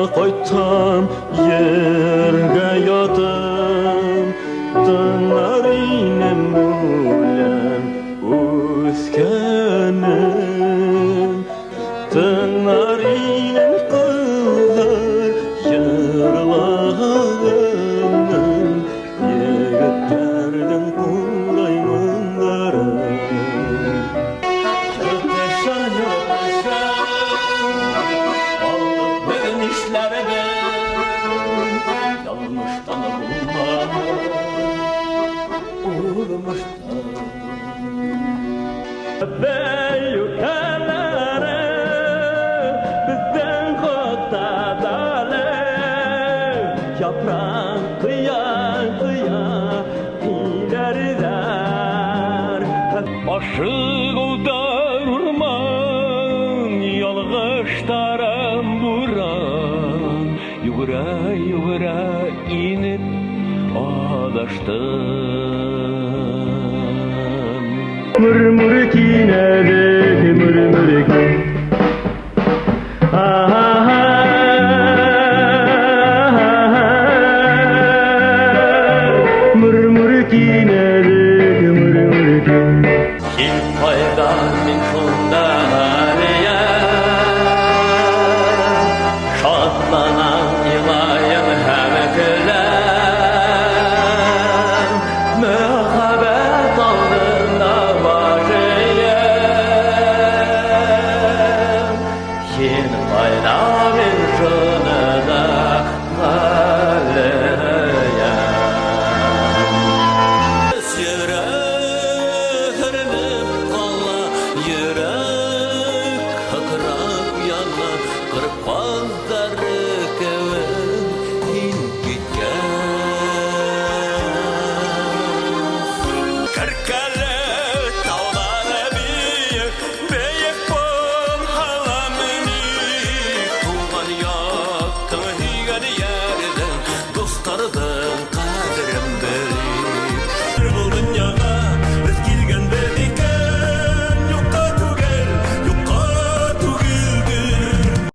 koytam yerge yadım Dınarinem bulen uskenim Dınarinem kılır yarlağımın Yigitlerden kuraymanlarım Yurttaşan Alıp benim işlerime Yanmıştan bulma Uğramıştan Beyukelere Bizden kotadalı Yaprak kıya kıya ilerler Aşık oldar urman Yalğıştaram buran Yugura yugura inip ağlaştım Mırmır kinedik mırmır kin Mırmır kinedik mırmır kin Kim fayda min sonda hariye Şatlanan ilayım hem güler Muhabbet aldığında başıyım Kim fayda min